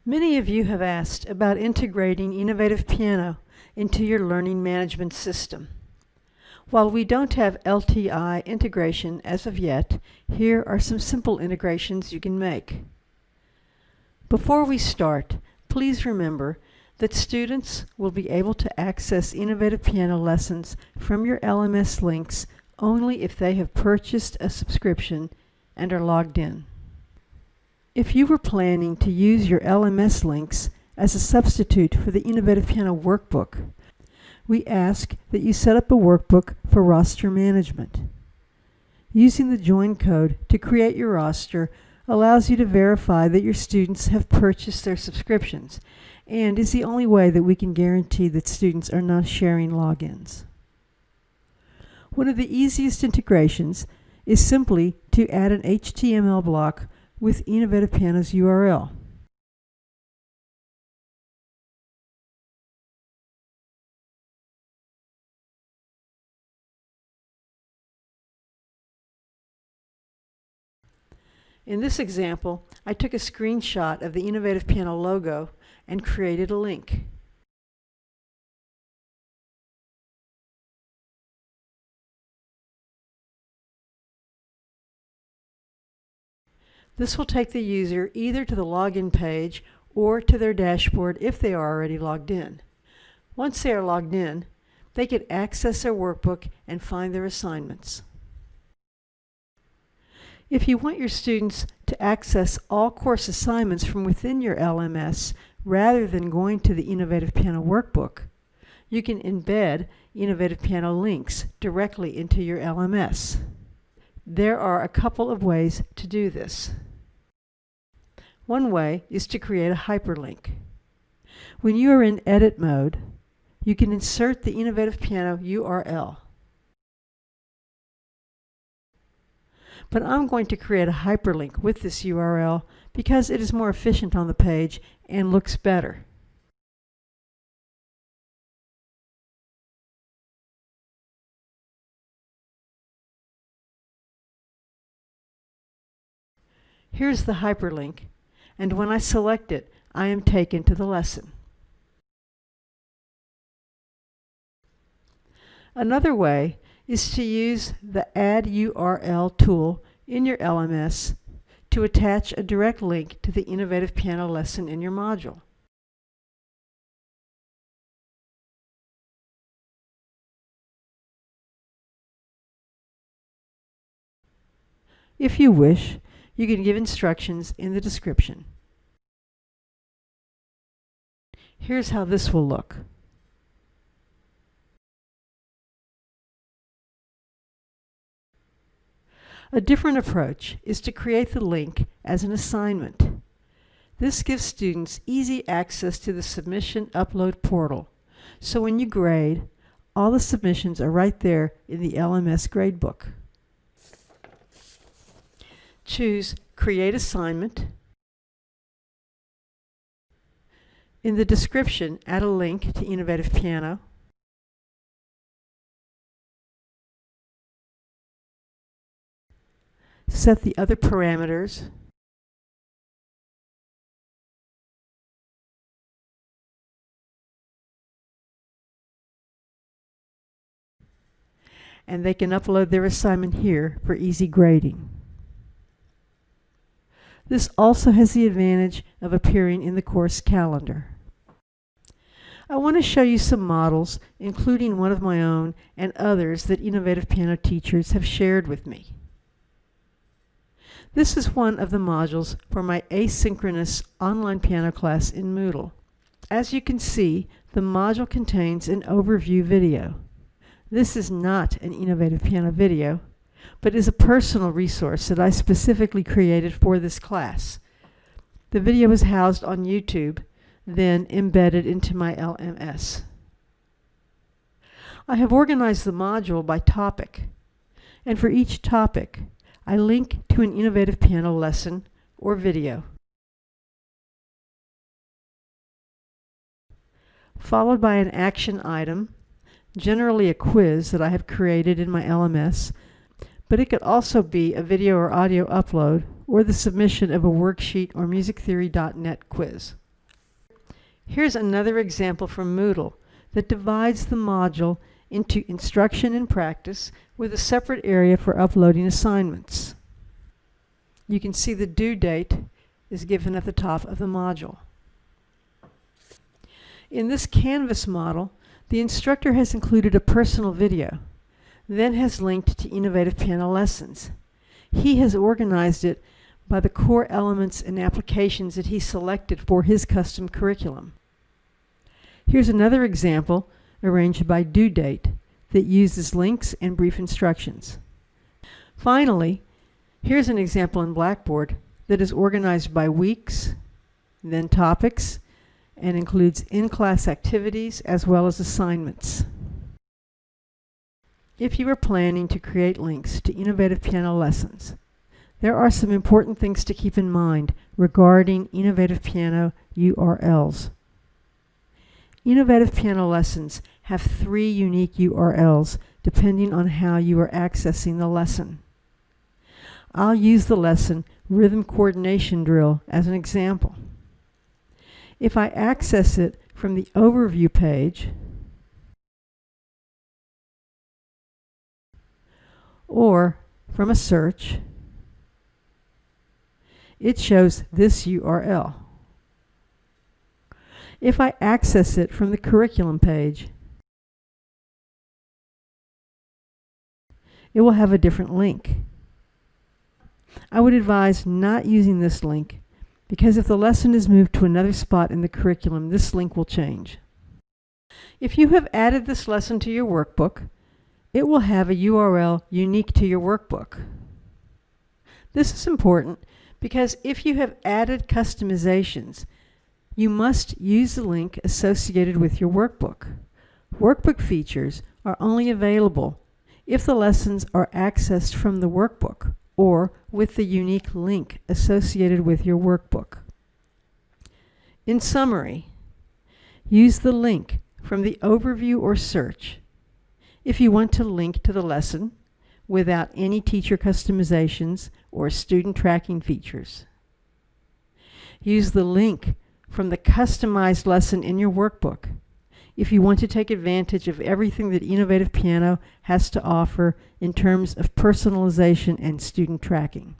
Many of you have asked about integrating eNovativePiano into your learning management system. While we don't have LTI integration as of yet, here are some simple integrations you can make. Before we start, please remember that students will be able to access eNovativePiano lessons from your LMS links only if they have purchased a subscription and are logged in. If you were planning to use your LMS links as a substitute for the eNovativePiano workbook, we ask that you set up a workbook for roster management. Using the join code to create your roster allows you to verify that your students have purchased their subscriptions and is the only way that we can guarantee that students are not sharing logins. One of the easiest integrations is simply to add an HTML block with eNovativePiano's URL. In this example, I took a screenshot of the eNovativePiano logo and created a link. This will take the user either to the login page or to their dashboard if they are already logged in. Once they are logged in, they can access their workbook and find their assignments. If you want your students to access all course assignments from within your LMS rather than going to the eNovativePiano workbook, you can embed eNovativePiano links directly into your LMS. There are a couple of ways to do this. One way is to create a hyperlink. When you are in edit mode, you can insert the eNovativePiano URL. But I'm going to create a hyperlink with this URL because it is more efficient on the page and looks better. Here's the hyperlink, and when I select it, I am taken to the lesson. Another way is to use the Add URL tool in your LMS to attach a direct link to the eNovativePiano lesson in your module. If you wish, you can give instructions in the description. Here's how this will look. A different approach is to create the link as an assignment. This gives students easy access to the submission upload portal, so when you grade, all the submissions are right there in the LMS gradebook. Choose Create Assignment. In the description, add a link to eNovativePiano. Set the other parameters. And they can upload their assignment here for easy grading. This also has the advantage of appearing in the course calendar. I want to show you some models, including one of my own and others that eNovativePiano teachers have shared with me. This is one of the modules for my asynchronous online piano class in Moodle. As you can see, the module contains an overview video. This is not an eNovativePiano video, but is a personal resource that I specifically created for this class. The video is housed on YouTube, then embedded into my LMS. I have organized the module by topic, and for each topic, I link to an eNovativePiano lesson or video, followed by an action item, generally a quiz that I have created in my LMS, but it could also be a video or audio upload or the submission of a worksheet or musictheory.net quiz. Here's another example from Moodle that divides the module into instruction and practice with a separate area for uploading assignments. You can see the due date is given at the top of the module. In this Canvas model, the instructor has included a personal video, then has linked to eNovativePiano lessons. He has organized it by the core elements and applications that he selected for his custom curriculum. Here's another example arranged by due date that uses links and brief instructions. Finally, here's an example in Blackboard that is organized by weeks, then topics, and includes in-class activities as well as assignments. If you are planning to create links to eNovativePiano lessons, there are some important things to keep in mind regarding eNovativePiano URLs. eNovativePiano lessons have 3 unique URLs depending on how you are accessing the lesson. I'll use the lesson Rhythm Coordination Drill as an example. If I access it from the overview page or from a search, it shows this URL. If I access it from the curriculum page, it will have a different link. I would advise not using this link because if the lesson is moved to another spot in the curriculum, this link will change. If you have added this lesson to your workbook, it will have a URL unique to your workbook. This is important because if you have added customizations, you must use the link associated with your workbook. Workbook features are only available if the lessons are accessed from the workbook or with the unique link associated with your workbook. In summary, use the link from the overview or search if you want to link to the lesson without any teacher customizations or student tracking features. Use the link from the customized lesson in your workbook if you want to take advantage of everything that eNovativePiano has to offer in terms of personalization and student tracking.